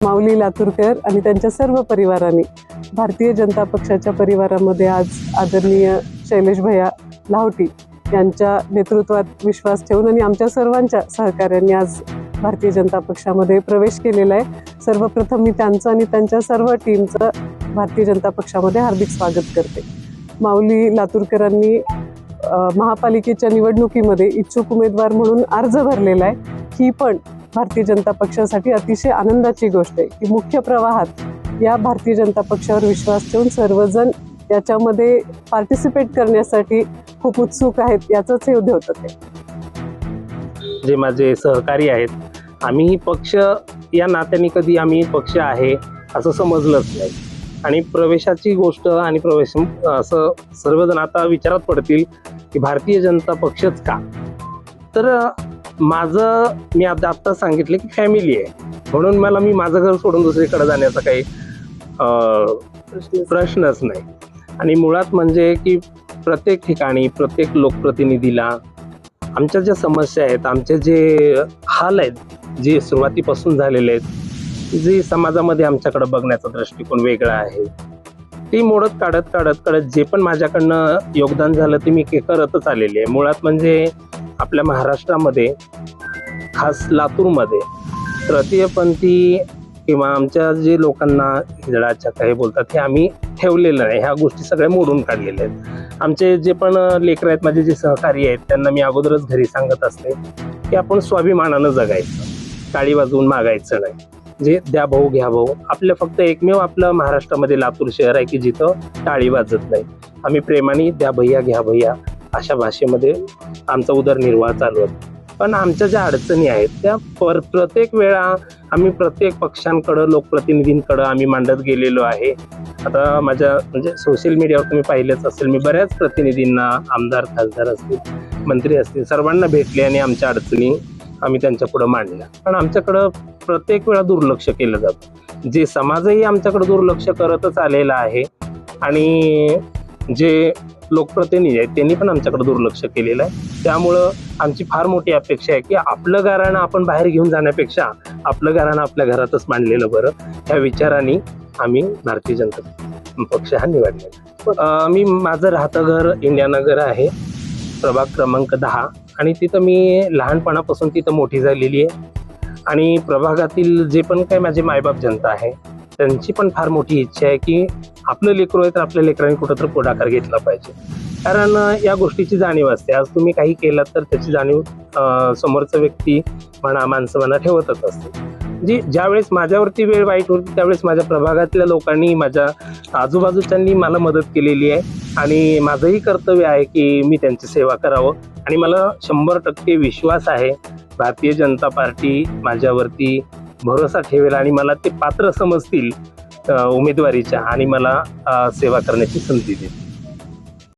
माऊली लातूरकर आणि त्यांच्या सर्व परिवारांनी भारतीय जनता पक्षाच्या परिवारामध्ये आज आदरणीय शैलेश भैया लाहोटी यांच्या नेतृत्वात विश्वास ठेवून आणि आमच्या सर्वांच्या सहकार्याने आज भारतीय जनता पक्षामध्ये प्रवेश केलेला आहे। सर्वप्रथम मी त्यांचं आणि त्यांच्या सर्व टीमचं भारतीय जनता पक्षामध्ये हार्दिक स्वागत करते। माऊली लातूरकरांनी महापालिकेच्या निवडणुकीमध्ये इच्छुक उमेदवार म्हणून अर्ज भरलेला आहे। ही पण भारतीय जनता पक्षासाठी अतिशय आनंदाची गोष्ट आहे की मुख्य प्रवाहात या भारतीय जनता पक्षावर विश्वास ठेवून सर्वजण याच्यामध्ये पार्टिसिपेट करण्यासाठी खूप उत्सुक आहेत। याचंच हे उद्योतक आहे। जे माझे सहकारी आहेत, आम्ही पक्ष या नात्याने कधी आम्ही पक्ष आहे असं समजलंच नाही आणि प्रवेशाची गोष्ट आणि प्रवेश असं सर्वजण आता विचारात पडतील की भारतीय जनता पक्षच का। तर माझं मी आता सांगितलं की फॅमिली आहे म्हणून मी माझं घर सोडून दुसरीकडे जाण्याचा काही प्रश्नच नाही। आणि मुळात म्हणजे की प्रत्येक ठिकाणी प्रत्येक लोकप्रतिनिधीला आमच्या ज्या समस्या आहेत, आमचे जे हाल आहेत जे सुरुवातीपासून झालेले आहेत, जे समाजामध्ये आमच्याकडे बघण्याचा दृष्टिकोन वेगळा आहे, ती मोडत काढत जे पण माझ्याकडनं योगदान झालं ते मी करतच आलेले आहे। मुळात म्हणजे आपल्या महाराष्ट्रामध्ये खास लातूरमध्ये तृतीयपंथी किंवा आमच्या जे लोकांना हिजडाच्या काही बोलतात हे आम्ही ठेवलेलं नाही। ह्या गोष्टी सगळ्या मोडून काढलेल्या आहेत। आमचे जे पण लेकरं आहेत, माझे जे सहकारी आहेत, त्यांना मी अगोदरच घरी सांगत असते की आपण स्वाभिमानानं जगायचं, टाळी वाजवून मागायचं नाही। जे द्या भाऊ घ्या भाऊ, आपलं फक्त एकमेव आपलं महाराष्ट्रामध्ये लातूर शहर आहे की जिथं टाळी वाजत नाही। आम्ही प्रेमाने द्या भैया घ्या भैया अशा भाषेमध्ये आमचा उदरनिर्वाह चालू आहे। पण आमच्या ज्या अडचणी आहेत त्या प्रत्येक वेळा आम्ही प्रत्येक पक्षांकडं लोकप्रतिनिधींकडं आम्ही मांडत गेलेलो आहे। आता माझ्या म्हणजे सोशल मीडियावर तुम्ही पाहिलेच असेल, मी बऱ्याच प्रतिनिधींना, आमदार खासदार असतील, मंत्री असतील, सर्वांना भेटले आणि आमच्या अडचणी आम्ही त्यांच्या पुढे मांडल्या। पण आमच्याकडं प्रत्येक वेळा दुर्लक्ष केलं जातं। जे समाजही आमच्याकडे दुर्लक्ष करतच आलेला आहे आणि जे लोकप्रतिनिधी आहेत त्यांनी पण आमच्याकडे दुर्लक्ष केलेलं आहे। त्यामुळं आमची फार मोठी अपेक्षा आहे की आपलं गाऱ्हाणं आपण बाहेर घेऊन जाण्यापेक्षा आपलं गाऱ्हाणं आपल्या घरातच मांडलेलं बरं, ह्या विचाराने आम्ही भारतीय जनता पक्ष हा निवडला। मी माझं राहतं घर इंडियानगर आहे, प्रभाग क्रमांक 10, आणि तिथं मी लहानपणापासून तिथं मोठी झालेली आहे। आणि प्रभागातील जे पण काही माझे मायबाप जनता आहे त्यांची पण फार मोठी इच्छा आहे की आपलं लेकरू आहे तर आपल्या लेकरांनी कुठंतरी पुढाकार घेतला पाहिजे। कारण या गोष्टीची जाणीव असते, आज तुम्ही काही केलं तर त्याची जाणीव समोरचा व्यक्ती म्हणा, माणसं म्हणा ठेवतच असते। ज्यावेळेस माझ्यावरती वेळ वाईट होती त्यावेळेस माझ्या प्रभागातल्या लोकांनी, माझ्या आजूबाजूच्यांनी मला मदत केलेली आहे आणि माझंही कर्तव्य आहे की मी त्यांची सेवा करावं। आणि मला 100% विश्वास आहे भारतीय जनता पार्टी माझ्यावरती भरोसा ठेवेल आणि मला ते पात्र समजतील उमेदवारीच्या आणि मला सेवा करण्याची संधी देतील।